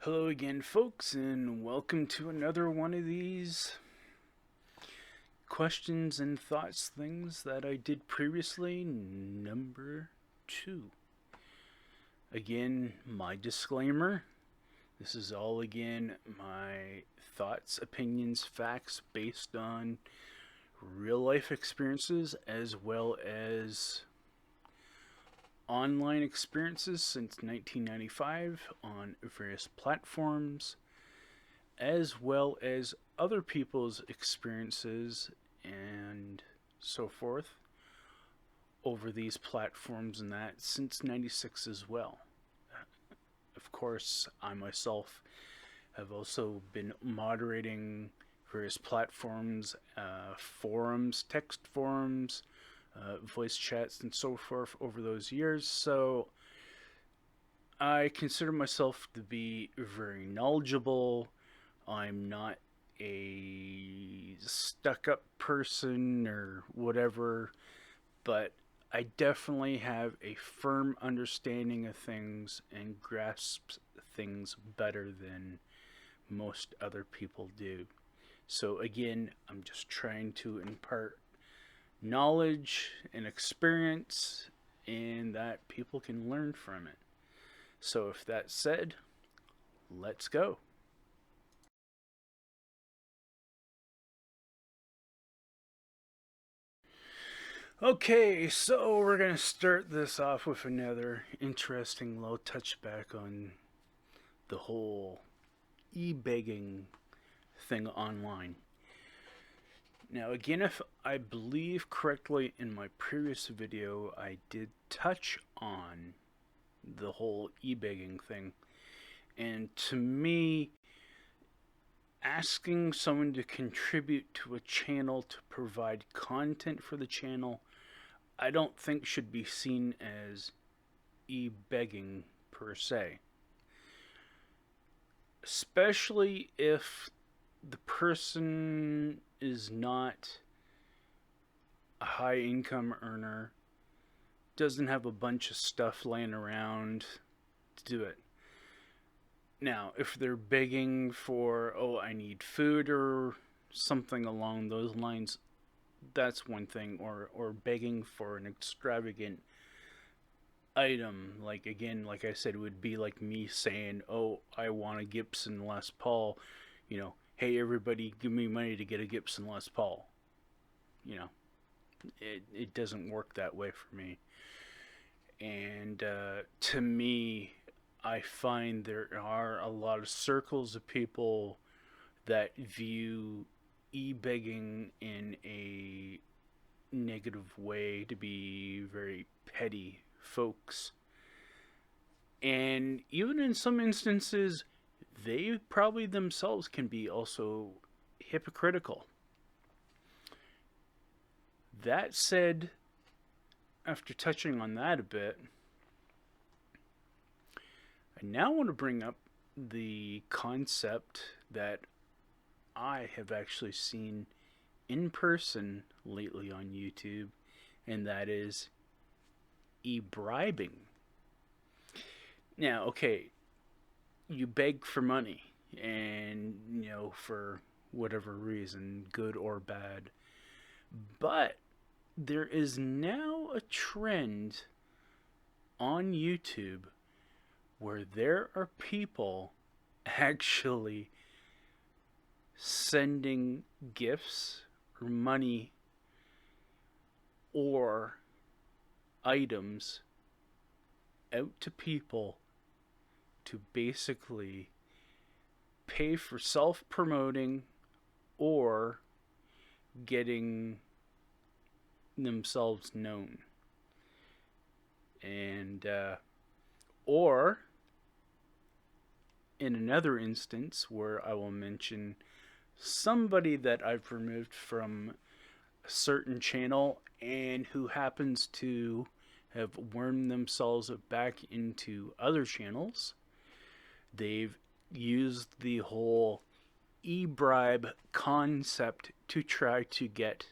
Hello again, folks, and welcome to another one of these questions and thoughts things that I did previously, number 2. Again, my disclaimer, this is all again my thoughts, opinions, facts based on real life experiences as well as online experiences since 1995 on various platforms, as well as other people's experiences and so forth over these platforms and that since 96 as well. Of course, I myself have also been moderating various platforms, forums, text forums, voice chats, and so forth over those years. So I consider myself to be very knowledgeable. I'm not a stuck up person or whatever, but I definitely have a firm understanding of things and grasp things better than most other people do. So, again, I'm just trying to impart knowledge and experience and that people can learn from it. So, if that's said, let's go. Okay, so we're going to start this off with another interesting low touchback on the whole e-begging thing online. Now, again, if I believe correctly in my previous video, I did touch on the whole e-begging thing. And to me, asking someone to contribute to a channel to provide content for the channel, I don't think should be seen as e-begging per se. Especially if the person is not a high income earner, doesn't have a bunch of stuff laying around to do it. Now, if they're begging for, oh, I need food or something along those lines, that's one thing. Or begging for an extravagant item, like again, like I said, it would be like me saying, oh, I want a Gibson Les Paul, hey, everybody, give me money to get a Gibson Les Paul. It doesn't work that way for me. And to me, I find there are a lot of circles of people that view e-begging in a negative way, to be very petty folks. And even in some instances, they probably themselves can be also hypocritical. That said, after touching on that a bit, I now want to bring up the concept that I have actually seen in person lately on YouTube, and that is e-bribing. Now, okay, you beg for money, and, for whatever reason, good or bad. But there is now a trend on YouTube where there are people actually sending gifts or money or items out to people to basically pay for self-promoting or getting themselves known. And or in another instance where I will mention somebody that I've removed from a certain channel and who happens to have wormed themselves back into other channels. They've used the whole e-bribe concept to try to get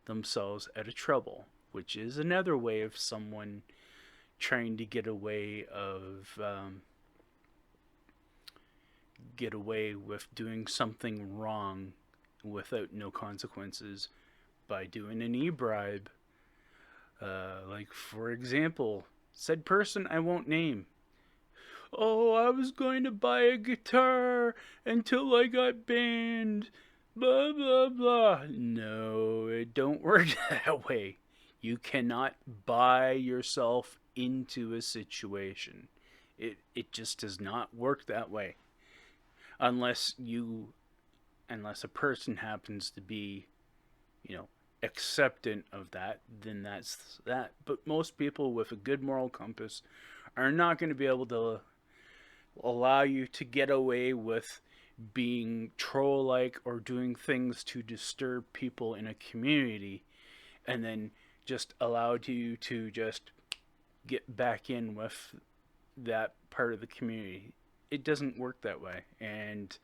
themselves out of trouble, which is another way of someone trying to get away of get away with doing something wrong without no consequences by doing an e-bribe. Like, for example, said person I won't name. Oh, I was going to buy a guitar until I got banned. Blah, blah, blah. No, it don't work that way. You cannot buy yourself into a situation. It just does not work that way. Unless unless a person happens to be, you know, acceptant of that, then that's that. But most people with a good moral compass are not going to be able to allow you to get away with being troll like or doing things to disturb people in a community and then just allowed you to just get back in with that part of the community. It doesn't work that way. And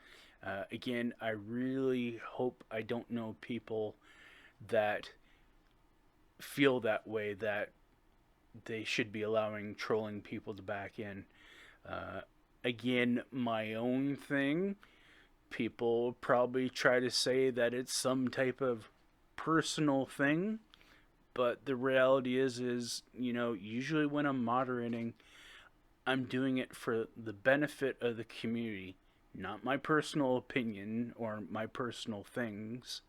again, I really hope I don't know people that feel that way, that they should be allowing trolling people to back in. Uh, Again, my own thing, people probably try to say that it's some type of personal thing, but the reality is usually when I'm moderating, I'm doing it for the benefit of the community, not my personal opinion or my personal things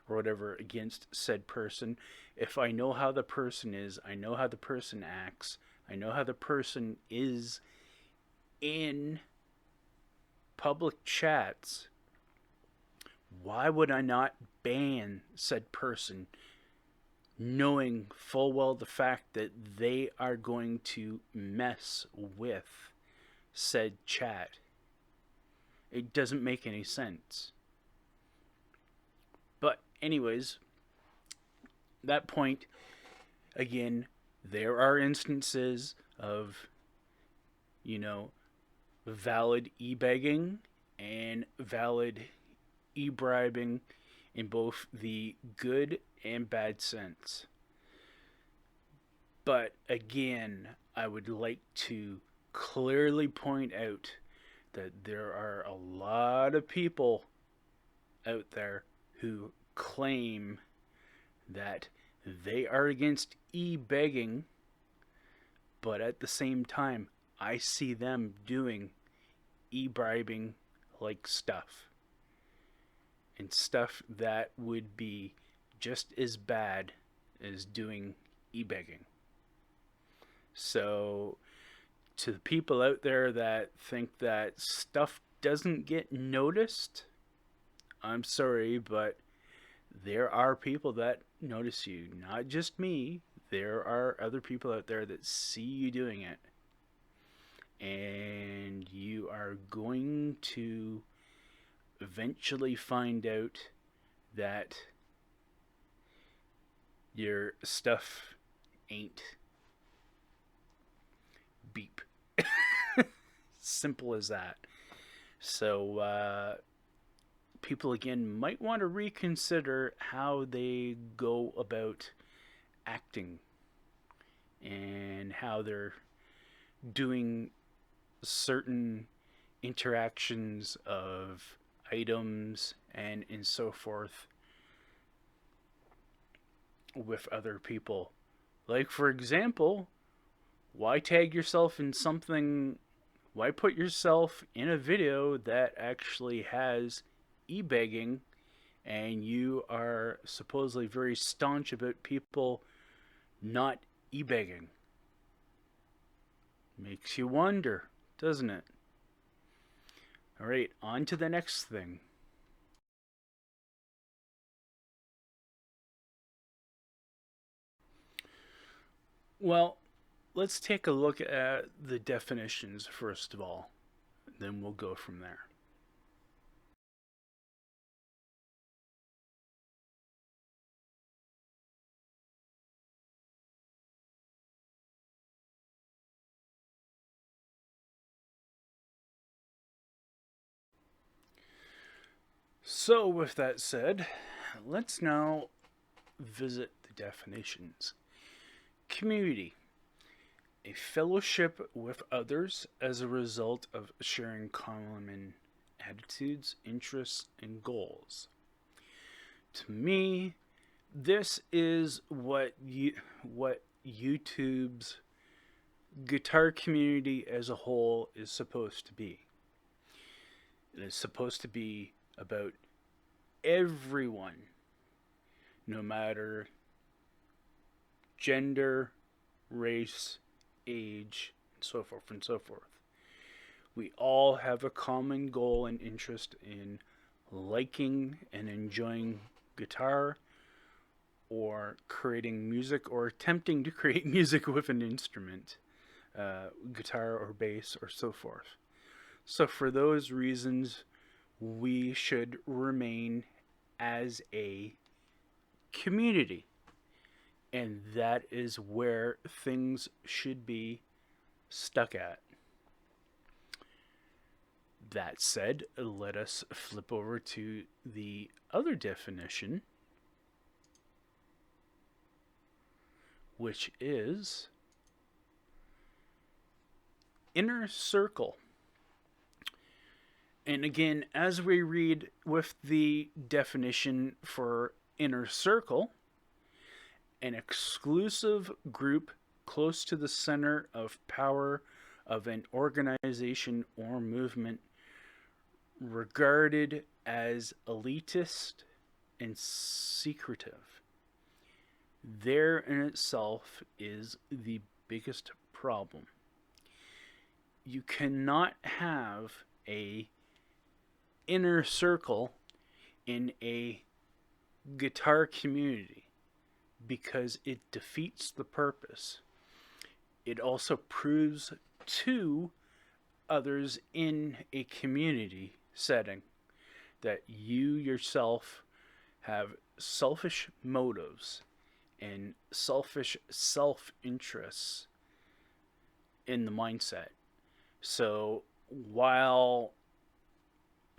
or whatever against said person. If I know how the person is, I know how the person acts, I know how the person is in public chats, why would I not ban said person knowing full well the fact that they are going to mess with said chat? It doesn't make any sense. But anyways, that point, again, there are instances of, valid e-begging and valid e-bribing in both the good and bad sense. But again, I would like to clearly point out that there are a lot of people out there who claim that they are against e-begging, but at the same time, I see them doing e-bribing like stuff. And stuff that would be just as bad as doing e-begging. So, to the people out there that think that stuff doesn't get noticed, I'm sorry, but there are people that notice you. Not just me. There are other people out there that see you doing it. And you are going to eventually find out that your stuff ain't beep. Simple as that. So, people again might want to reconsider how they go about acting and how they're doing certain interactions of items and so forth with other people. Like, for example, why tag yourself in something? Why put yourself in a video that actually has e-begging and you are supposedly very staunch about people not e-begging? Makes you wonder, doesn't it? Alright, on to the next thing. Well, let's take a look at the definitions first of all. Then we'll go from there. So, with that said, let's now visit the definitions. Community: a fellowship with others as a result of sharing common attitudes, interests, and goals. To me, this is what YouTube's guitar community as a whole is supposed to be. It is supposed to be about everyone, no matter gender, race, age, and so forth and so forth. We all have a common goal and interest in liking and enjoying guitar, or creating music, or attempting to create music with an instrument, guitar or bass or so forth. So for those reasons, we should remain as a community. And that is where things should be stuck at. That said, let us flip over to the other definition, which is inner circle. And again, as we read with the definition for inner circle, an exclusive group close to the center of power of an organization or movement, regarded as elitist and secretive. There in itself is the biggest problem. You cannot have a inner circle in a guitar community because it defeats the purpose. It also proves to others in a community setting that you yourself have selfish motives and selfish self-interests in the mindset. So while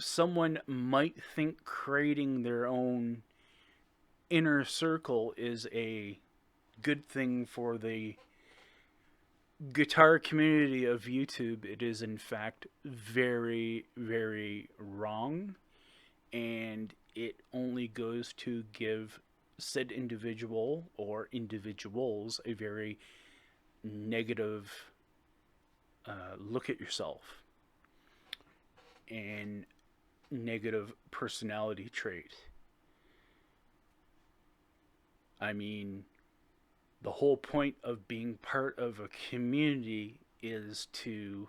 someone might think creating their own inner circle is a good thing for the guitar community of YouTube, it is in fact very, very wrong, and it only goes to give said individual or individuals a very negative look at yourself and negative personality trait. I mean, the whole point of being part of a community is to,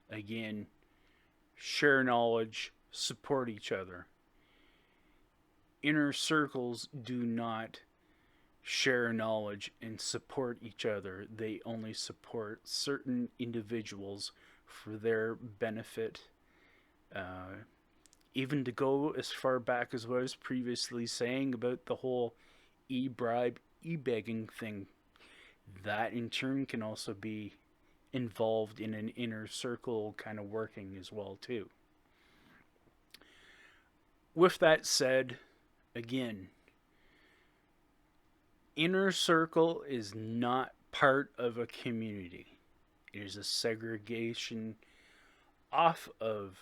again, share knowledge, support each other. Inner circles do not share knowledge and support each other. They only support certain individuals for their benefit. Even to go as far back as what I was previously saying about the whole e-bribe, e-begging thing, that in turn can also be involved in an inner circle kind of working as well too. With that said, again, inner circle is not part of a community. It is a segregation off of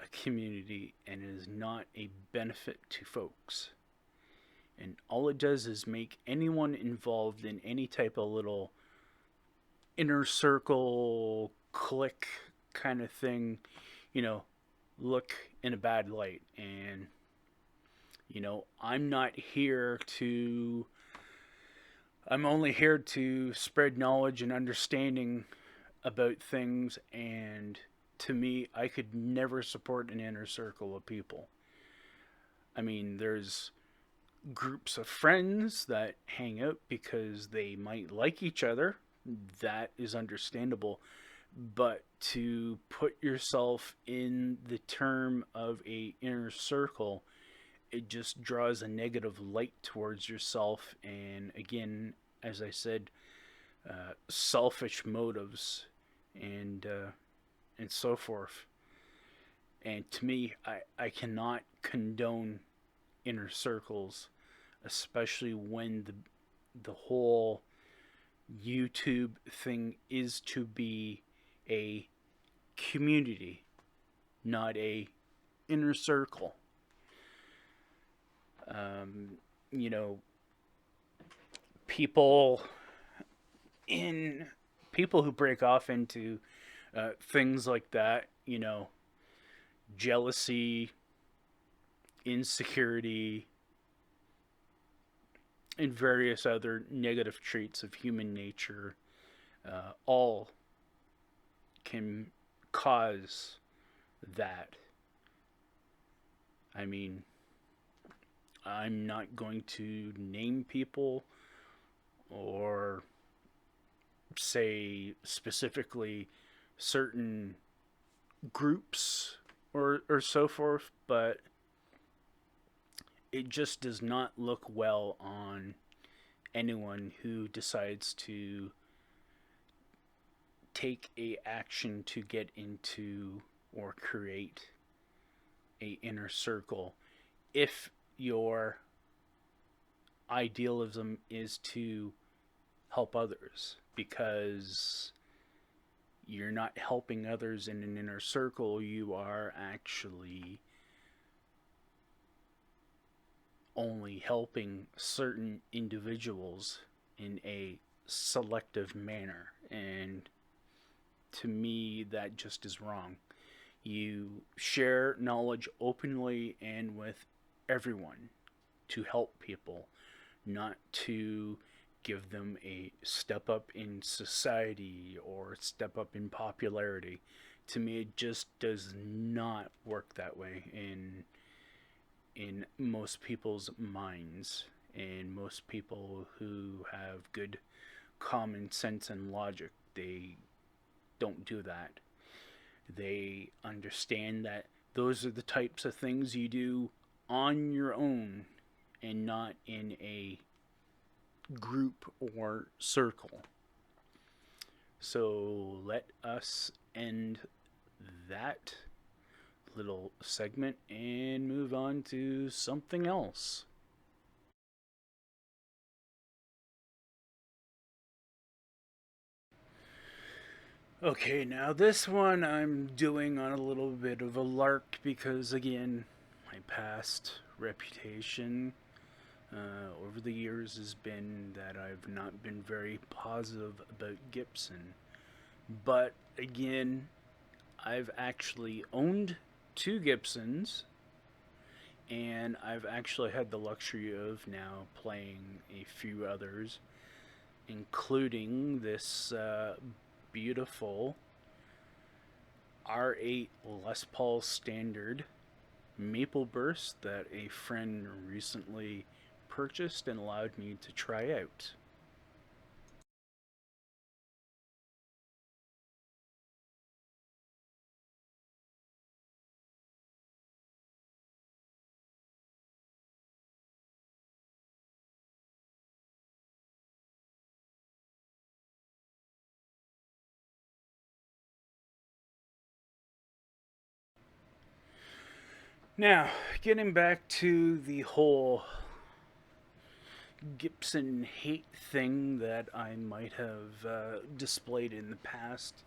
a community and is not a benefit to folks. And all it does is make anyone involved in any type of little inner circle clique kind of thing, look in a bad light. And, I'm only here to spread knowledge and understanding about things, and to me, I could never support an inner circle of people. I mean, there's groups of friends that hang out because they might like each other. That is understandable. But to put yourself in the term of a inner circle, it just draws a negative light towards yourself. And again, as I said, selfish motives and so forth. And to me, I cannot condone inner circles, especially when the whole YouTube thing is to be a community, not a inner circle. Um, you know, people in people who break off into things like that, jealousy, insecurity, and various other negative traits of human nature, all can cause that. I mean, I'm not going to name people or say specifically certain groups or so forth, but it just does not look well on anyone who decides to take a action to get into or create a inner circle if your idealism is to help others, because you're not helping others in an inner circle, you are actually only helping certain individuals in a selective manner. And to me, that just is wrong. You share knowledge openly and with everyone to help people, not to give them a step up in society or step up in popularity. To me, it just does not work that way in most people's minds, and most people who have good common sense and logic. They don't do that. They understand that those are the types of things you do on your own and not in a group or circle. So let us end that little segment and move on to something else. Okay, now this one I'm doing on a little bit of a lark because, again, my past reputation over the years has been that I've not been very positive about Gibson. But again, I've actually owned two Gibsons, and I've actually had the luxury of now playing a few others, including this beautiful R8 Les Paul Standard Maple Burst that a friend recently purchased and allowed me to try out. Now, getting back to the whole Gibson hate thing that I might have displayed in the past,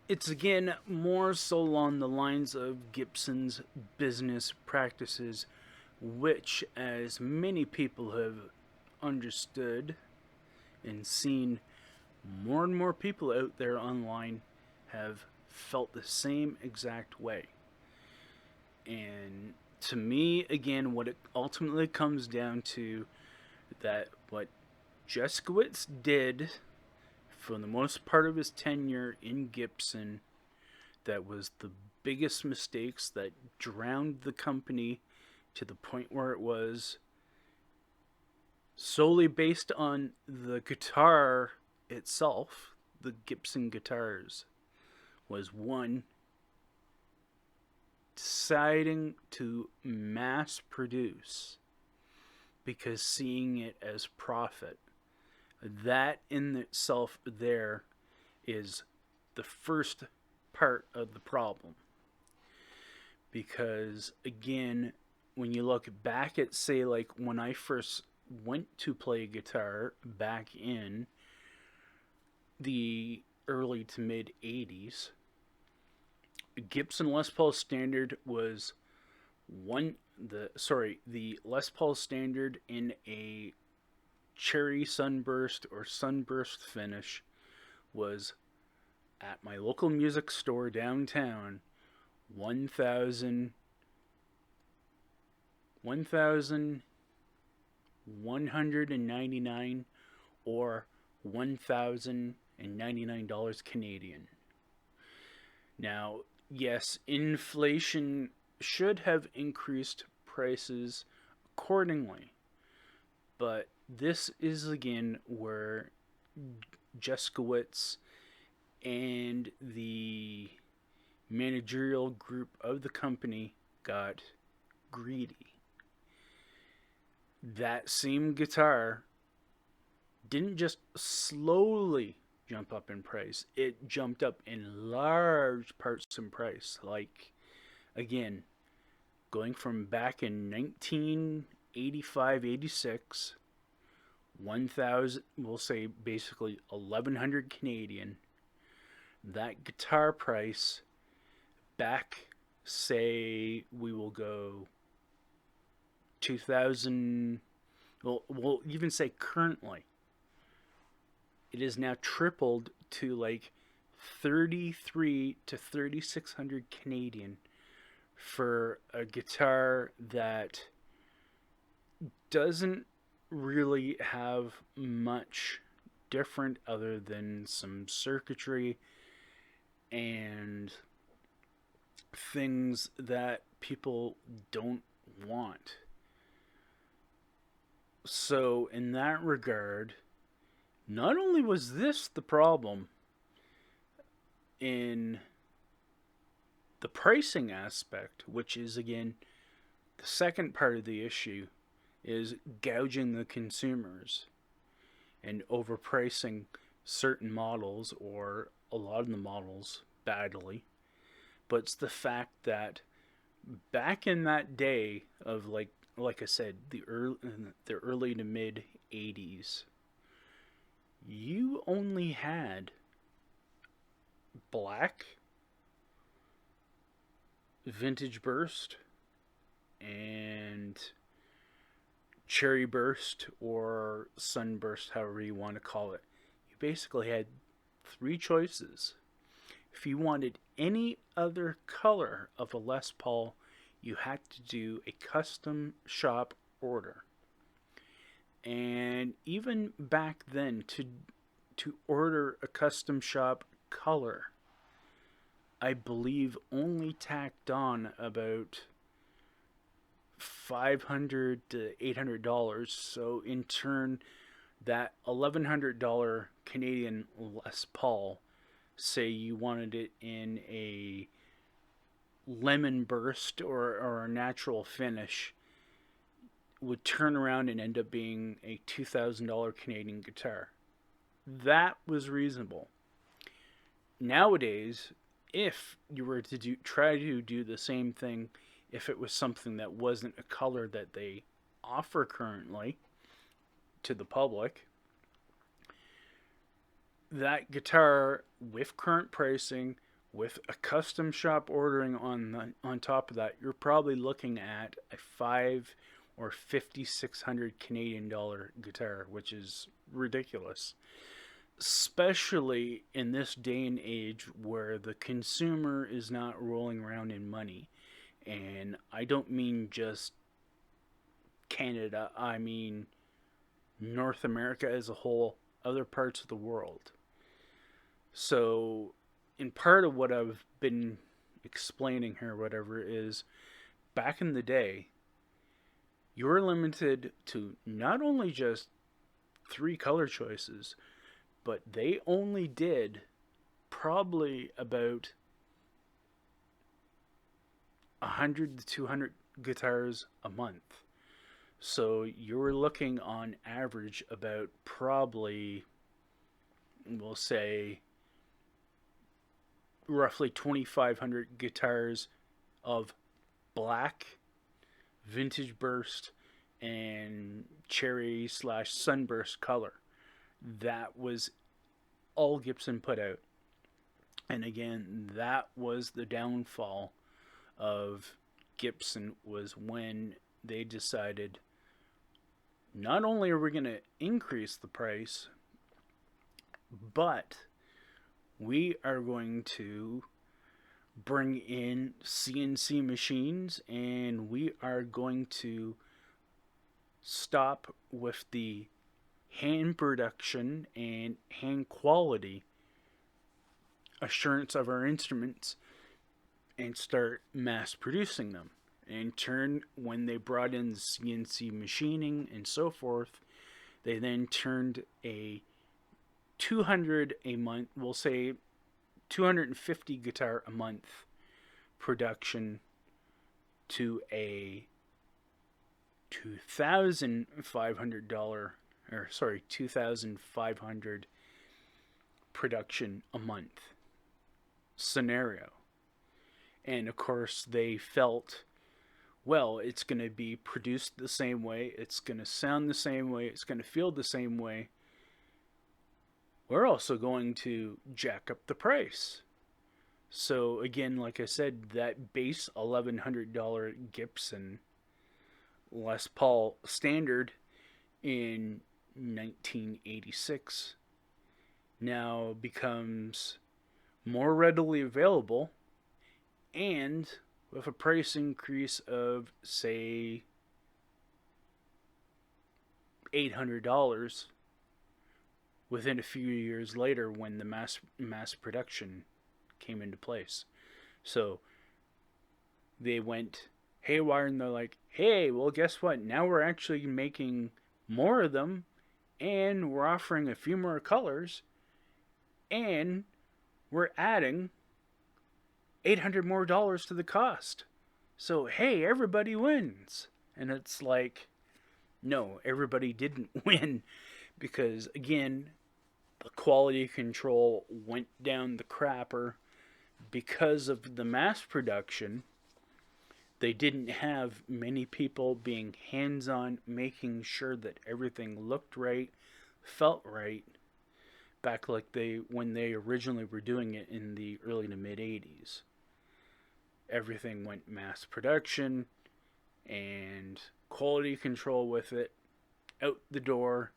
it's again more so along the lines of Gibson's business practices, which, as many people have understood and seen, more and more people out there online have felt the same exact way. And to me, again, what it ultimately comes down to, that what Jeskowitz did for the most part of his tenure in Gibson, that was the biggest mistakes that drowned the company to the point where it was, solely based on the guitar itself, the Gibson guitars, was one, deciding to mass produce because seeing it as profit. That in itself there is the first part of the problem. Because again, when you look back at, say, like when I first went to play guitar back in the early to mid 80s, Gibson Les Paul Standard was the Les Paul Standard in a cherry sunburst or sunburst finish was at my local music store downtown 1,000 $1,199 or $1,099 Canadian. Now, yes, inflation should have increased prices accordingly, but this is again where Jeskowitz and the managerial group of the company got greedy. That same guitar didn't just slowly jump up in price, it jumped up in large parts in price. Like, again, going from back in 1985 86, 1,000, we'll say basically 1,100 Canadian, that guitar price back, say, we will go 2,000, we'll even say currently, it is now tripled to like 33 to 3,600 Canadian for a guitar that doesn't really have much different other than some circuitry and things that people don't want. So, in that regard, not only was this the problem in the pricing aspect, which is again the second part of the issue, is gouging the consumers and overpricing certain models or a lot of the models badly. But it's the fact that back in that day of like I said, the early to mid 80s, you only had black, vintage burst, and cherry burst or sunburst, however you want to call it. You basically had three choices. If you wanted any other color of a Les Paul, you had to do a custom shop order. And even back then, to order a custom shop color, I believe only tacked on about $500 to $800. So in turn, that $1,100 Canadian Les Paul, say you wanted it in a lemon burst or a natural finish, would turn around and end up being a $2,000 Canadian guitar. That was reasonable. Nowadays, if you were to try to do the same thing, if it was something that wasn't a color that they offer currently to the public, that guitar with current pricing, with a custom shop ordering on top of that, you're probably looking at a $500 or $5,600 Canadian dollar guitar, which is ridiculous. Especially in this day and age where the consumer is not rolling around in money. And I don't mean just Canada, I mean North America as a whole, other parts of the world. So, in part of what I've been explaining here, whatever, is back in the day, you were limited to not only just 3 color choices, but they only did probably about 100 to 200 guitars a month. So you were looking on average about probably, we'll say, roughly 2,500 guitars of black, vintage burst, and cherry / sunburst color. That was all Gibson put out. And again, that was the downfall of Gibson, was when they decided, not only are we going to increase the price, but we are going to bring in CNC machines, and we are going to stop with the hand production and hand quality assurance of our instruments and start mass producing them. In turn, when they brought in the CNC machining and so forth, they then turned a 200 a month, we'll say 250 guitar a month production to a $2,500 production a month scenario. And of course, they felt, well, it's going to be produced the same way, it's going to sound the same way, it's going to feel the same way. We're also going to jack up the price. So again, like I said, that base $1,100 Gibson Les Paul Standard in 1986 now becomes more readily available, and with a price increase of, say, $800 within a few years later when the mass production came into place. So they went haywire, and they're like, hey, well, guess what? Now we're actually making more of them, and we're offering a few more colors, and we're adding $800 more to the cost. So, hey, everybody wins. And it's like, no, everybody didn't win, because, again, the quality control went down the crapper because of the mass production. They didn't have many people being hands-on, making sure that everything looked right, felt right, back like when they originally were doing it in the early to mid 80s. Everything went mass production, and quality control with it out the door.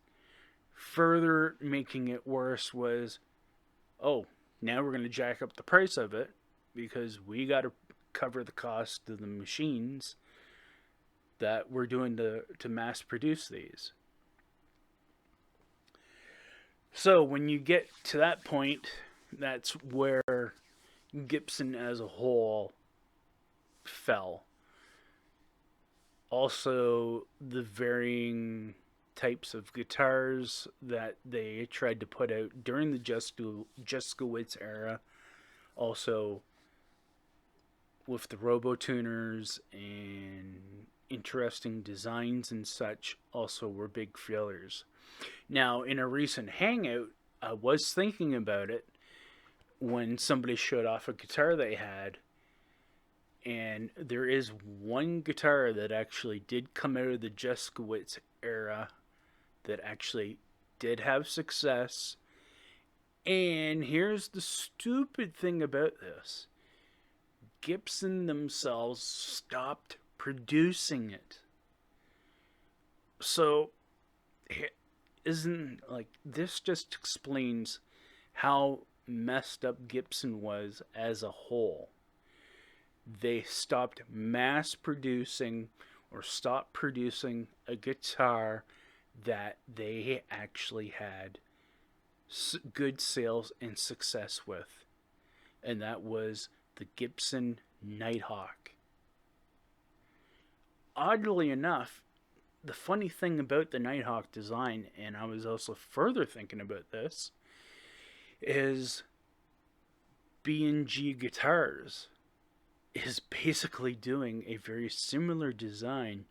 Further making it worse was, oh, now we're going to jack up the price of it because we got to cover the cost of the machines that we're doing to mass produce these. So when you get to that point, that's where Gibson as a whole fell. Also, the varying types of guitars that they tried to put out during the Jeskowitz era, also with the robo-tuners and interesting designs and such, also were big failures. Now, in a recent hangout, I was thinking about it when somebody showed off a guitar they had, and there is one guitar that actually did come out of the Jeskowitz era that actually did have success. And here's the stupid thing about this: Gibson themselves stopped producing it. So, isn't like this just explains how messed up Gibson was as a whole. They stopped mass producing, or stopped producing a guitar that they actually had good sales and success with, and that was the Gibson Nighthawk. Oddly enough, the funny thing about the Nighthawk design, and I was also further thinking about this, is B&G Guitars is basically doing a very similar design,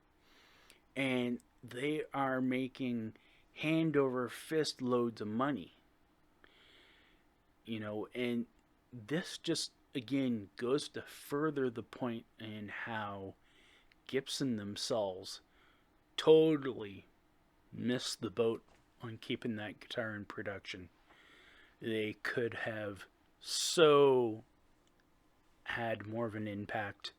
and they are making hand over fist loads of money. You know, and this just again goes to further the point in how Gibson themselves totally missed the boat on keeping that guitar in production. They could have so had more of an impact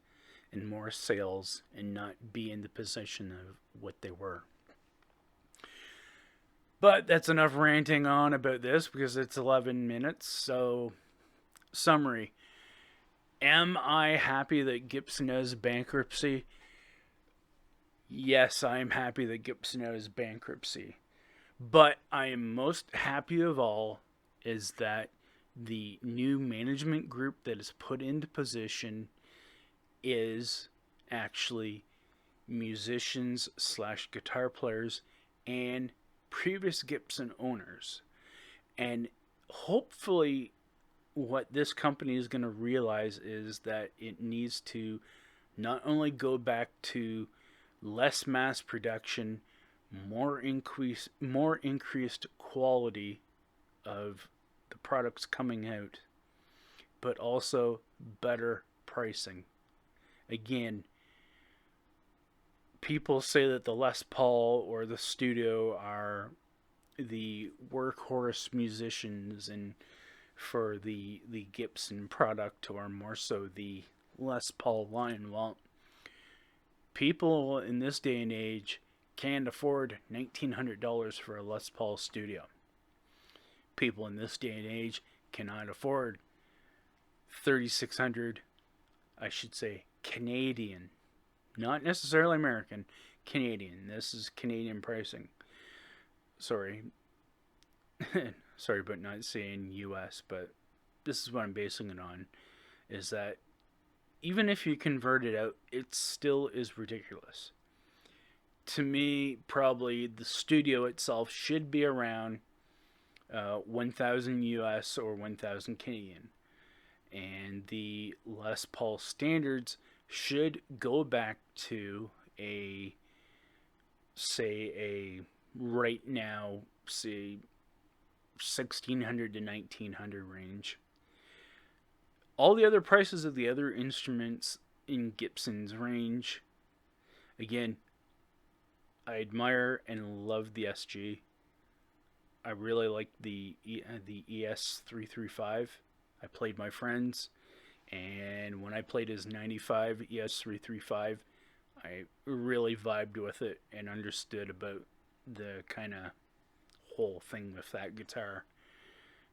and more sales and not be in the position of what they were. But that's enough ranting on about this because it's 11 minutes. So, summary. Am I happy that Gibson has bankruptcy? Yes, I am happy that Gibson has bankruptcy. But I am most happy of all is that the new management group that is put into position is actually musicians slash guitar players and previous Gibson owners. And hopefully, what this company is going to realize is that it needs to not only go back to less mass production, more increased quality of the products coming out, but also better pricing. Again, people say that the Les Paul or the Studio are the workhorse musicians and for the Gibson product, or more so the Les Paul line. Well, people in this day and age can't afford $1,900 for a Les Paul Studio. People in this day and age cannot afford 3,600, I should say Canadian, not necessarily American, Canadian. This is Canadian pricing. Sorry. Sorry about not saying US, but this is what I'm basing it on, is that even if you convert it out, it still is ridiculous. To me, probably the Studio itself should be around 1,000 US or 1,000 Canadian. And the Les Paul standards should go back to right now, say 1,600 to 1,900 range. All the other prices of the other instruments in Gibson's range, again, I admire and love the SG. I really like the ES335. I played my friends, and when I played his 95 ES335, I really vibed with it and understood about the kind of whole thing with that guitar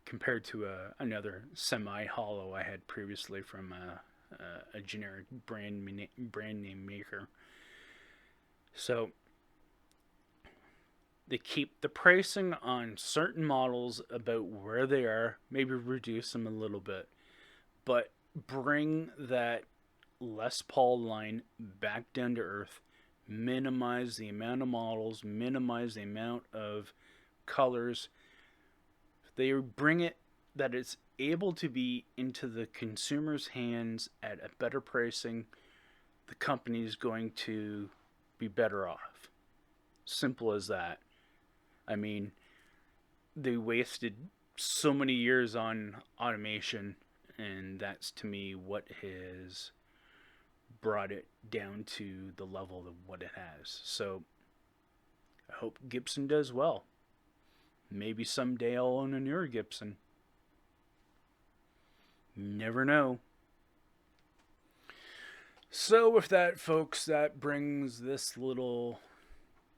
compared to another semi-hollow I had previously from a generic brand name maker. So they keep the pricing on certain models about where they are, maybe reduce them a little bit, but bring that Les Paul line back down to earth, minimize the amount of models, minimize the amount of colors. They bring it that it's able to be into the consumer's hands at a better pricing. The company is going to be better off. Simple as that. I mean, they wasted so many years on automation, and that's to me what has brought it down to the level of what it has. So I hope Gibson does well. Maybe someday I'll own a newer Gibson. Never know. So with that, folks, that brings this little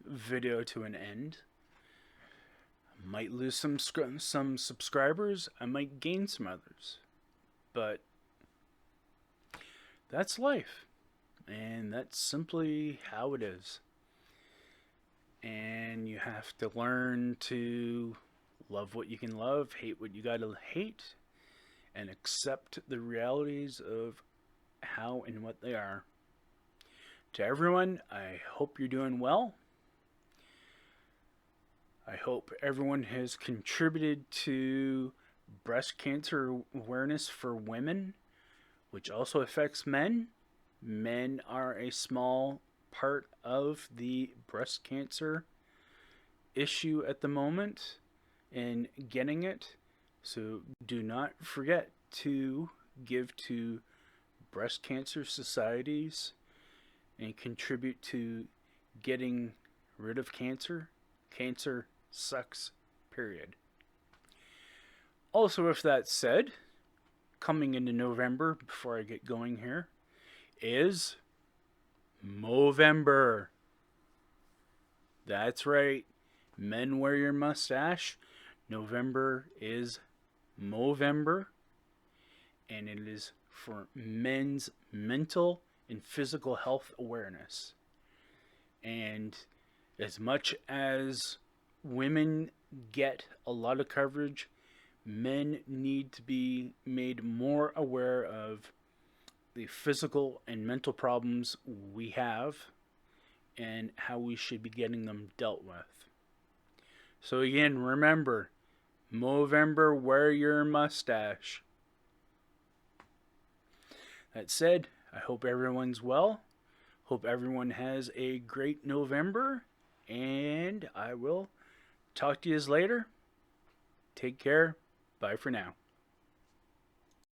video to an end. I might lose some subscribers. I might gain some others. But that's life. And that's simply how it is. And you have to learn to love what you can love, hate what you gotta hate, and accept the realities of how and what they are. To everyone, I hope you're doing well. I hope everyone has contributed to breast cancer awareness for women, which also affects men. Men are a small part of the breast cancer issue at the moment and getting it. So do not forget to give to breast cancer societies and contribute to getting rid of cancer. Cancer sucks, period. Also, with that said, coming into November, before I get going here, is Movember. That's right. Men, wear your mustache. November is Movember, and it is for men's mental and physical health awareness. And as much as women get a lot of coverage, men need to be made more aware of the physical and mental problems we have and how we should be getting them dealt with. So again, remember, Movember, wear your mustache. That said, I hope everyone's well. Hope everyone has a great November. And I will talk to you later. Take care. Bye for now.